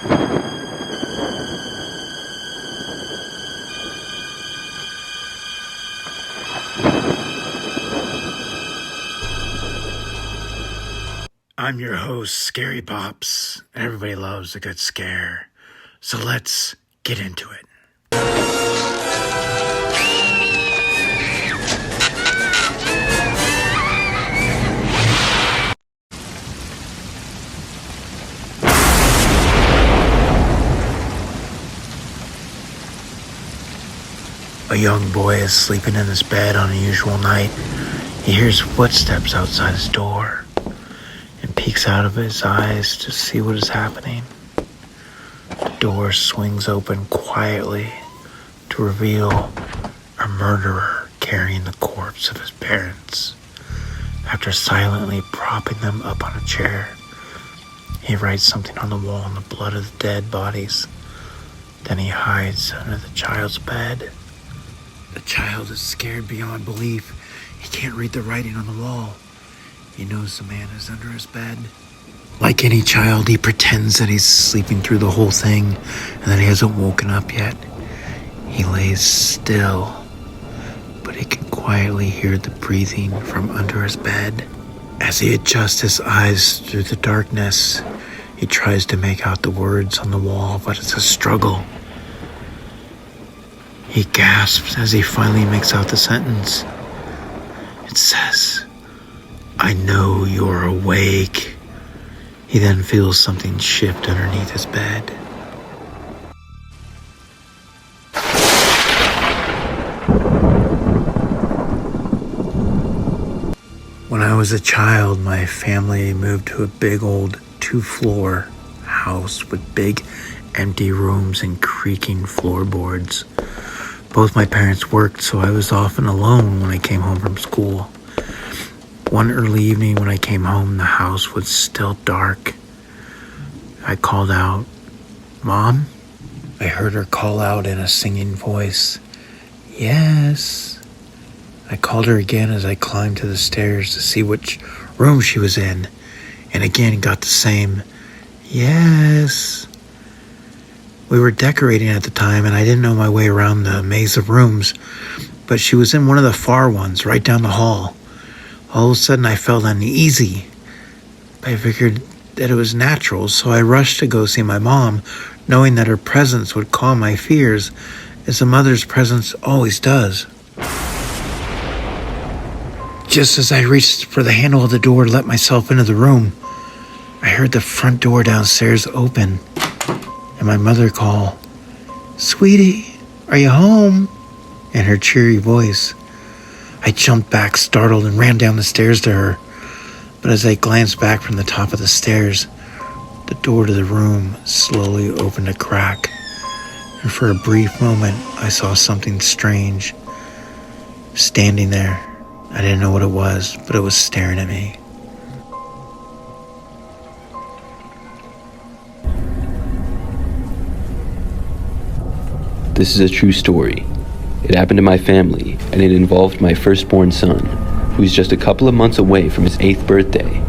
I'm your host, Scary Pops. Everybody loves a good scare. So let's get into it. A young boy is sleeping in his bed on a usual night. He hears footsteps outside his door and peeks out of his eyes to see what is happening. The door swings open quietly to reveal a murderer carrying the corpse of his parents. After silently propping them up on a chair, he writes something on the wall in the blood of the dead bodies. Then he hides under the child's bed. The child is scared beyond belief. He can't read the writing on the wall. He knows the man is under his bed. Like any child, he pretends that he's sleeping through the whole thing and that he hasn't woken up yet. He lays still, but he can quietly hear the breathing from under his bed. As he adjusts his eyes through the darkness, he tries to make out the words on the wall, but it's a struggle. He gasps as he finally makes out the sentence. It says, "I know you're awake." He then feels something shift underneath his bed. When I was a child, my family moved to a big old 2-floor house with big empty rooms and creaking floorboards. Both my parents worked, so I was often alone when I came home from school. One early evening when I came home, the house was still dark. I called out, "Mom?" I heard her call out in a singing voice, "Yes." I called her again as I climbed to the stairs to see which room she was in, and again got the same, "Yes." We were decorating at the time, and I didn't know my way around the maze of rooms, but she was in one of the far ones, right down the hall. All of a sudden, I felt uneasy. I figured that it was natural, so I rushed to go see my mom, knowing that her presence would calm my fears, as a mother's presence always does. Just as I reached for the handle of the door to let myself into the room, I heard the front door downstairs open, and my mother call, "Sweetie, are you home?" in her cheery voice. I jumped back, startled, and ran down the stairs to her. But as I glanced back from the top of the stairs, the door to the room slowly opened a crack, and for a brief moment, I saw something strange standing there. I didn't know what it was, but it was staring at me. This is a true story. It happened to my family, and it involved my firstborn son, who was just a couple of months away from his 8th birthday.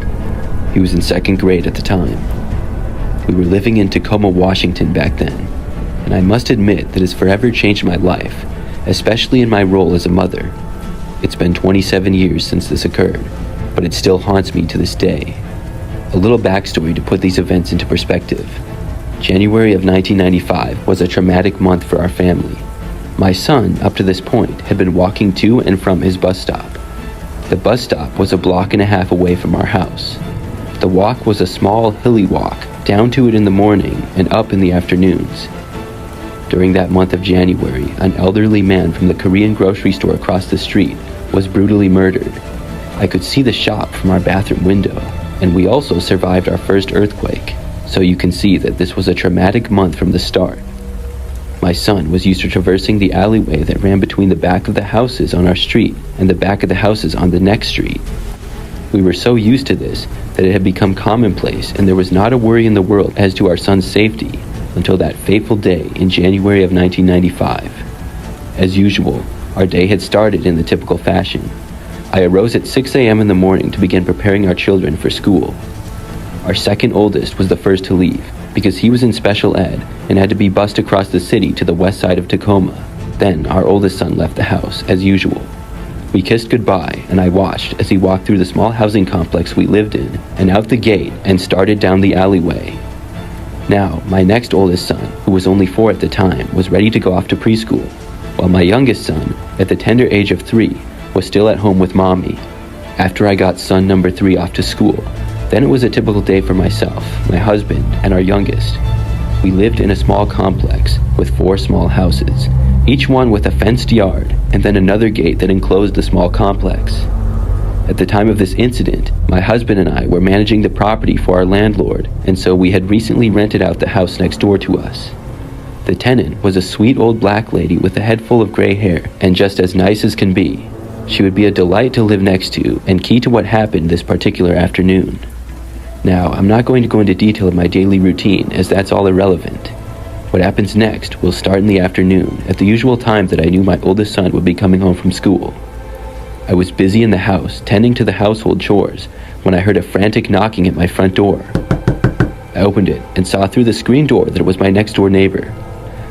He was in 2nd grade at the time. We were living in Tacoma, Washington back then, and I must admit that it's forever changed my life, especially in my role as a mother. It's been 27 years since this occurred, but it still haunts me to this day. A little backstory to put these events into perspective. January of 1995 was a traumatic month for our family. My son, up to this point, had been walking to and from his bus stop. The bus stop was a block and a half away from our house. The walk was a small, hilly walk, down to it in the morning and up in the afternoons. During that month of January, an elderly man from the Korean grocery store across the street was brutally murdered. I could see the shop from our bathroom window, and we also survived our first earthquake. So you can see that this was a traumatic month from the start. My son was used to traversing the alleyway that ran between the back of the houses on our street and the back of the houses on the next street. We were so used to this that it had become commonplace, and there was not a worry in the world as to our son's safety until that fateful day in January of 1995. As usual, our day had started in the typical fashion. I arose at 6 a.m. in the morning to begin preparing our children for school. Our second oldest was the first to leave, because he was in special ed and had to be bused across the city to the west side of Tacoma. Then our oldest son left the house, as usual. We kissed goodbye, and I watched as he walked through the small housing complex we lived in, and out the gate, and started down the alleyway. Now, my next oldest son, who was only 4 at the time, was ready to go off to preschool, while my youngest son, at the tender age of 3, was still at home with mommy. After I got son number 3 off to school, then it was a typical day for myself, my husband, and our youngest. We lived in a small complex with 4 small houses, each one with a fenced yard, and then another gate that enclosed the small complex. At the time of this incident, my husband and I were managing the property for our landlord, and so we had recently rented out the house next door to us. The tenant was a sweet old black lady with a head full of gray hair, and just as nice as can be. She would be a delight to live next to, and key to what happened this particular afternoon. Now, I'm not going to go into detail of my daily routine, as that's all irrelevant. What happens next will start in the afternoon, at the usual time that I knew my oldest son would be coming home from school. I was busy in the house, tending to the household chores, when I heard a frantic knocking at my front door. I opened it, and saw through the screen door that it was my next-door neighbor.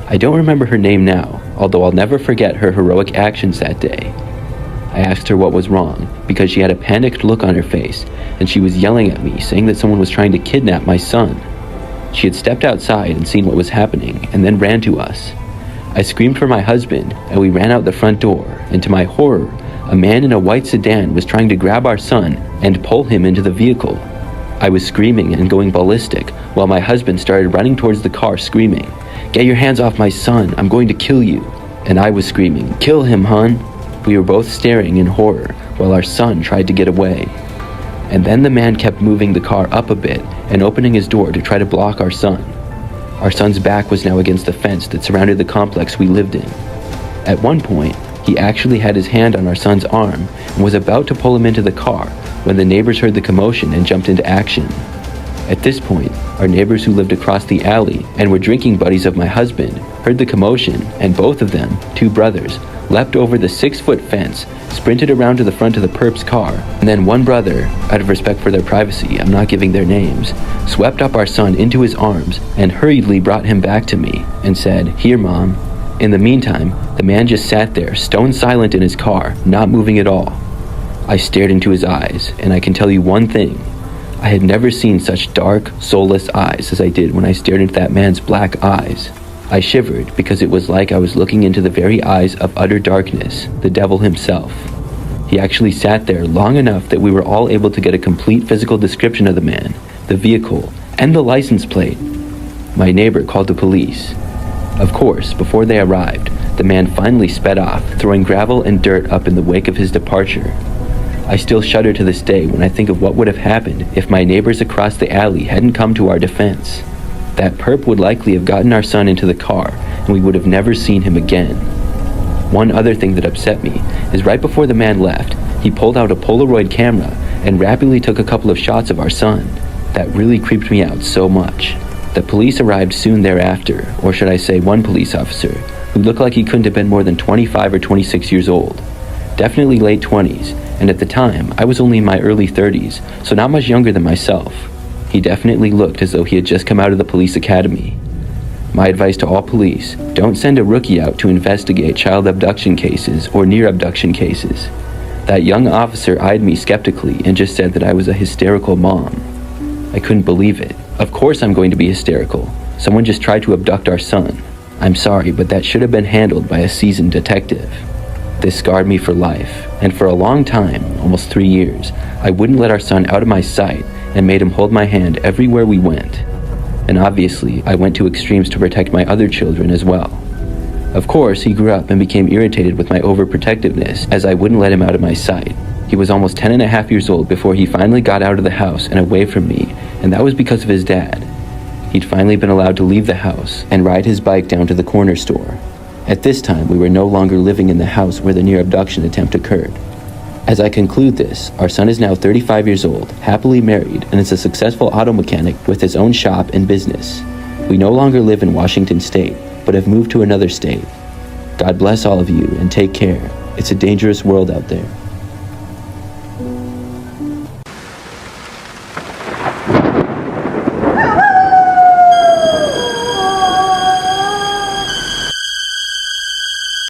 I don't remember her name now, although I'll never forget her heroic actions that day. I asked her what was wrong, because she had a panicked look on her face, and she was yelling at me, saying that someone was trying to kidnap my son. She had stepped outside and seen what was happening, and then ran to us. I screamed for my husband, and we ran out the front door, and to my horror, a man in a white sedan was trying to grab our son and pull him into the vehicle. I was screaming and going ballistic, while my husband started running towards the car screaming, "Get your hands off my son, I'm going to kill you." And I was screaming, "Kill him, hun." We were both staring in horror, while our son tried to get away. And then the man kept moving the car up a bit and opening his door to try to block our son. Our son's back was now against the fence that surrounded the complex we lived in. At one point, he actually had his hand on our son's arm and was about to pull him into the car when the neighbors heard the commotion and jumped into action. At this point, our neighbors who lived across the alley and were drinking buddies of my husband heard the commotion, and both of them, 2 brothers, leapt over the 6-foot fence, sprinted around to the front of the perp's car, and then one brother, out of respect for their privacy, I'm not giving their names, swept up our son into his arms and hurriedly brought him back to me and said, "Here, Mom." In the meantime, the man just sat there, stone silent in his car, not moving at all. I stared into his eyes, and I can tell you one thing. I had never seen such dark, soulless eyes as I did when I stared into that man's black eyes. I shivered because it was like I was looking into the very eyes of utter darkness, the devil himself. He actually sat there long enough that we were all able to get a complete physical description of the man, the vehicle, and the license plate. My neighbor called the police. Of course, before they arrived, the man finally sped off, throwing gravel and dirt up in the wake of his departure. I still shudder to this day when I think of what would have happened if my neighbors across the alley hadn't come to our defense. That perp would likely have gotten our son into the car, and we would have never seen him again. One other thing that upset me is right before the man left, he pulled out a Polaroid camera and rapidly took a couple of shots of our son. That really creeped me out so much. The police arrived soon thereafter, or should I say one police officer, who looked like he couldn't have been more than 25 or 26 years old. Definitely late 20s, and at the time, I was only in my early 30s, so not much younger than myself. He definitely looked as though he had just come out of the police academy. My advice to all police, don't send a rookie out to investigate child abduction cases or near abduction cases. That young officer eyed me skeptically and just said that I was a hysterical mom. I couldn't believe it. Of course I'm going to be hysterical. Someone just tried to abduct our son. I'm sorry, but that should have been handled by a seasoned detective. This scarred me for life, and for a long time, almost 3 years, I wouldn't let our son out of my sight and made him hold my hand everywhere we went. And obviously, I went to extremes to protect my other children as well. Of course, he grew up and became irritated with my overprotectiveness as I wouldn't let him out of my sight. He was almost 10 and a half years old before he finally got out of the house and away from me, and that was because of his dad. He'd finally been allowed to leave the house and ride his bike down to the corner store. At this time, we were no longer living in the house where the near abduction attempt occurred. As I conclude this, our son is now 35 years old, happily married, and is a successful auto mechanic with his own shop and business. We no longer live in Washington State, but have moved to another state. God bless all of you and take care. It's a dangerous world out there.